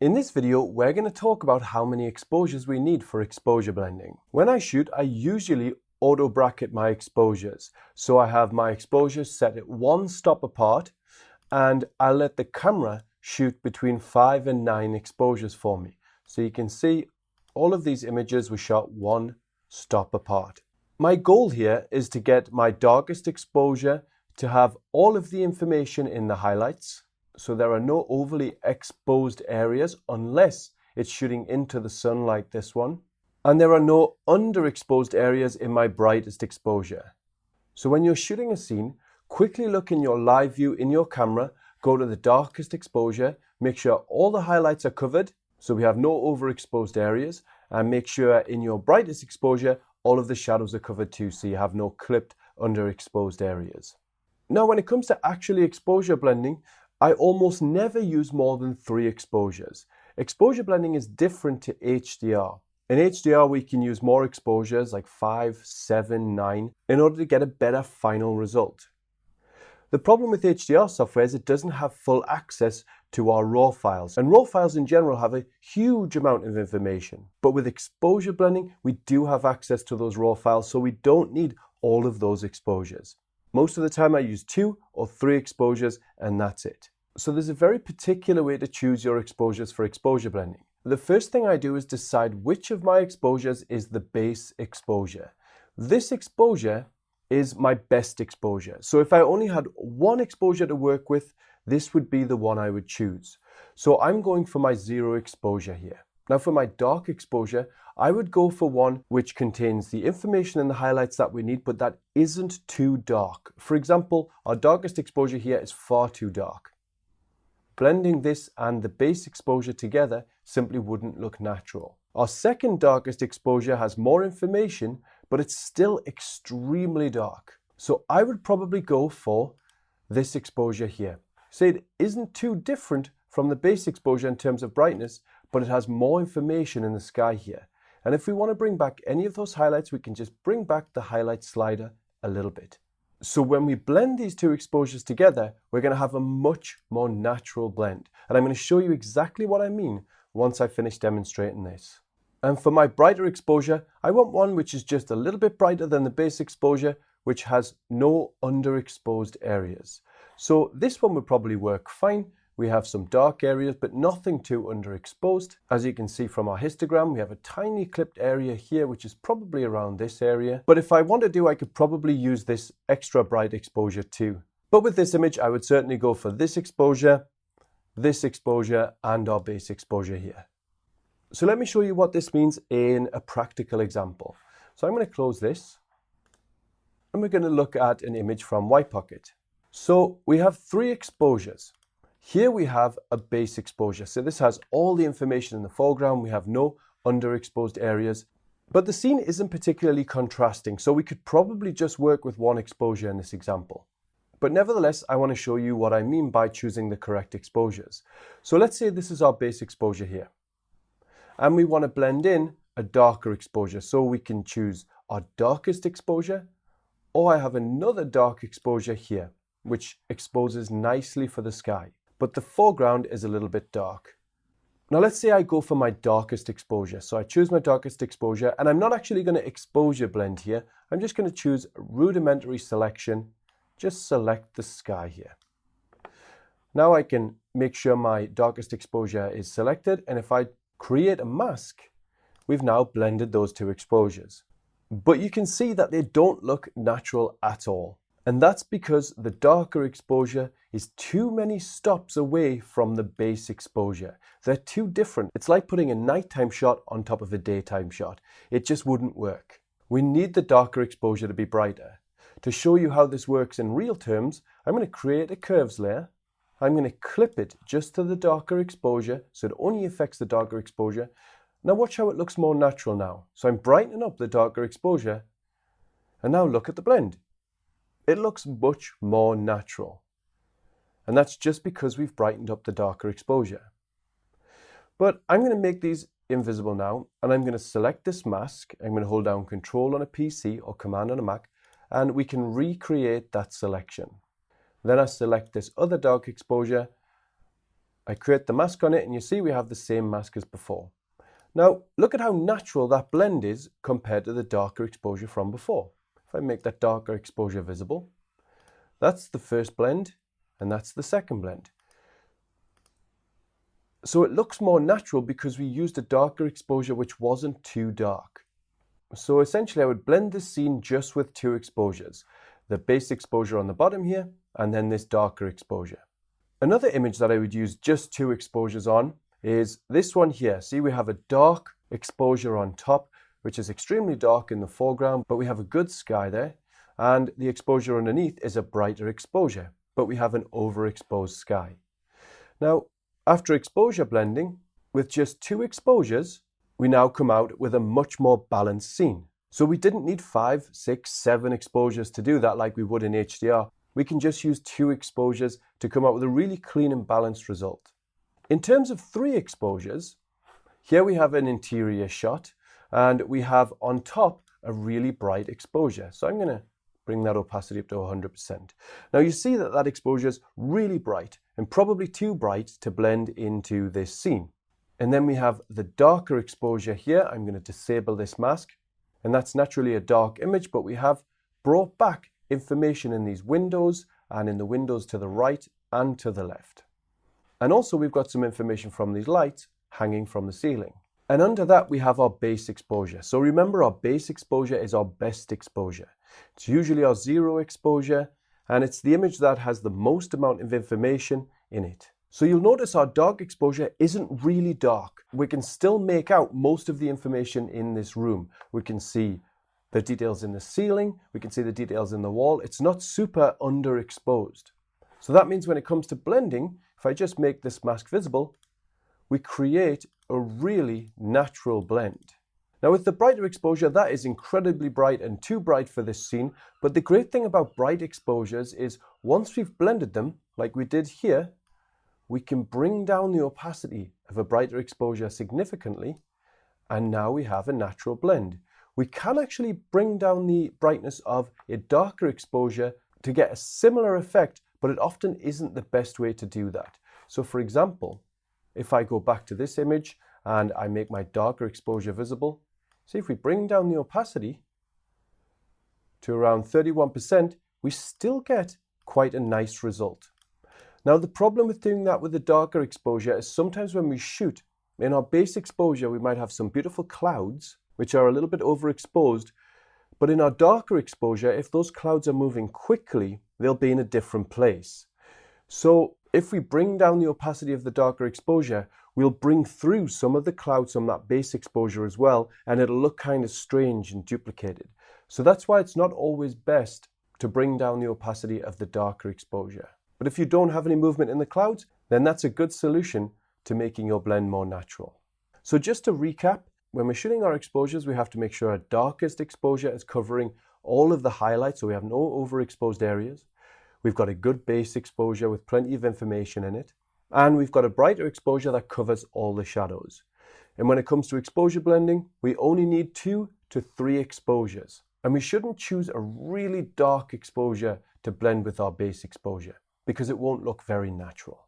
In this video, we're going to talk about how many exposures we need for exposure blending. When I shoot, I usually auto bracket my exposures. So I have my exposures set at 1 stop apart, and I'll let the camera shoot between 5 and 9 exposures for me. So you can see all of these images were shot 1 stop apart. My goal here is to get my darkest exposure to have all of the information in the highlights. So there are no overly exposed areas unless it's shooting into the sun like this one. And there are no underexposed areas in my brightest exposure. So when you're shooting a scene, quickly look in your live view in your camera, go to the darkest exposure, make sure all the highlights are covered so we have no overexposed areas, and make sure in your brightest exposure all of the shadows are covered too so you have no clipped underexposed areas. Now when it comes to actually exposure blending, I almost never use more than 3 exposures. Exposure blending is different to HDR. In HDR, we can use more exposures like 5, 7, 9 in order to get a better final result. The problem with HDR software is it doesn't have full access to our RAW files. And RAW files in general have a huge amount of information. But with exposure blending, we do have access to those RAW files, so we don't need all of those exposures. Most of the time I use 2 or 3 exposures and that's it. So there's a very particular way to choose your exposures for exposure blending. The first thing I do is decide which of my exposures is the base exposure. This exposure is my best exposure. So if I only had 1 exposure to work with, this would be the one I would choose. So I'm going for my 0 exposure here. Now for my dark exposure, I would go for one which contains the information and the highlights that we need, but that isn't too dark. For example, our darkest exposure here is far too dark. Blending this and the base exposure together simply wouldn't look natural. Our second darkest exposure has more information, but it's still extremely dark. So I would probably go for this exposure here. Say it isn't too different from the base exposure in terms of brightness, but it has more information in the sky here. And if we want to bring back any of those highlights, we can just bring back the highlight slider a little bit. So when we blend these 2 exposures together, we're going to have a much more natural blend. And I'm going to show you exactly what I mean once I finish demonstrating this. And for my brighter exposure, I want one which is just a little bit brighter than the base exposure, which has no underexposed areas. So this one would probably work fine. We have some dark areas, but nothing too underexposed. As you can see from our histogram, we have a tiny clipped area here, which is probably around this area. But if I wanted to, I could probably use this extra bright exposure too. But with this image, I would certainly go for this exposure, and our base exposure here. So let me show you what this means in a practical example. So I'm going to close this, and we're going to look at an image from White Pocket. So we have 3 exposures. Here we have a base exposure. So this has all the information in the foreground. We have no underexposed areas, but the scene isn't particularly contrasting. So we could probably just work with 1 exposure in this example. But nevertheless, I want to show you what I mean by choosing the correct exposures. So let's say this is our base exposure here. And we want to blend in a darker exposure. So we can choose our darkest exposure, or I have another dark exposure here, which exposes nicely for the sky. But the foreground is a little bit dark. Now let's say I go for my darkest exposure. So I choose my darkest exposure, and I'm not actually going to exposure blend here. I'm just going to choose a rudimentary selection. Just select the sky here. Now I can make sure my darkest exposure is selected, and if I create a mask, we've now blended those 2 exposures. But you can see that they don't look natural at all. And that's because the darker exposure is too many stops away from the base exposure. They're too different. It's like putting a nighttime shot on top of a daytime shot. It just wouldn't work. We need the darker exposure to be brighter. To show you how this works in real terms, I'm going to create a curves layer. I'm going to clip it just to the darker exposure, so it only affects the darker exposure. Now watch how it looks more natural now. So I'm brightening up the darker exposure, and now look at the blend. It looks much more natural. And that's just because we've brightened up the darker exposure. But I'm going to make these invisible now, and I'm going to select this mask. I'm going to hold down Control on a PC or Command on a Mac, and we can recreate that selection. Then I select this other dark exposure, I create the mask on it and you see we have the same mask as before. Now look at how natural that blend is compared to the darker exposure from before. If I make that darker exposure visible, that's the first blend and that's the second blend. So it looks more natural because we used a darker exposure which wasn't too dark. So essentially I would blend this scene just with two exposures. The base exposure on the bottom here and then this darker exposure. Another image that I would use just two exposures on is this one here. See, we have a dark exposure on top, which is extremely dark in the foreground, but we have a good sky there. And the exposure underneath is a brighter exposure, but we have an overexposed sky. Now, after exposure blending, with just two exposures, we now come out with a much more balanced scene. So we didn't need 5, 6, 7 exposures to do that like we would in HDR. We can just use two exposures to come out with a really clean and balanced result. In terms of 3 exposures, here we have an interior shot and we have on top a really bright exposure. So I'm going to bring that opacity up to 100%. Now you see that that exposure is really bright and probably too bright to blend into this scene. And then we have the darker exposure here. I'm going to disable this mask and that's naturally a dark image, but we have brought back information in these windows and in the windows to the right and to the left. And also we've got some information from these lights hanging from the ceiling. And under that we have our base exposure. So remember, our base exposure is our best exposure. It's usually our 0 exposure and it's the image that has the most amount of information in it. So you'll notice our dark exposure isn't really dark. We can still make out most of the information in this room. We can see the details in the ceiling, we can see the details in the wall. It's not super underexposed. So that means when it comes to blending, if I just make this mask visible, we create a really natural blend. Now with the brighter exposure, that is incredibly bright and too bright for this scene. But the great thing about bright exposures is once we've blended them, like we did here, we can bring down the opacity of a brighter exposure significantly. And now we have a natural blend. We can actually bring down the brightness of a darker exposure to get a similar effect, but it often isn't the best way to do that. So for example, if I go back to this image and I make my darker exposure visible, see if we bring down the opacity to around 31%, we still get quite a nice result. Now the problem with doing that with the darker exposure is sometimes when we shoot, in our base exposure we might have some beautiful clouds which are a little bit overexposed, but in our darker exposure, if those clouds are moving quickly, they'll be in a different place. So if we bring down the opacity of the darker exposure, we'll bring through some of the clouds from that base exposure as well, and it'll look kind of strange and duplicated. So that's why it's not always best to bring down the opacity of the darker exposure. But if you don't have any movement in the clouds, then that's a good solution to making your blend more natural. So just to recap, when we're shooting our exposures, we have to make sure our darkest exposure is covering all of the highlights, so we have no overexposed areas. We've got a good base exposure with plenty of information in it. And we've got a brighter exposure that covers all the shadows. And when it comes to exposure blending, we only need 2 to 3 exposures. And we shouldn't choose a really dark exposure to blend with our base exposure because it won't look very natural.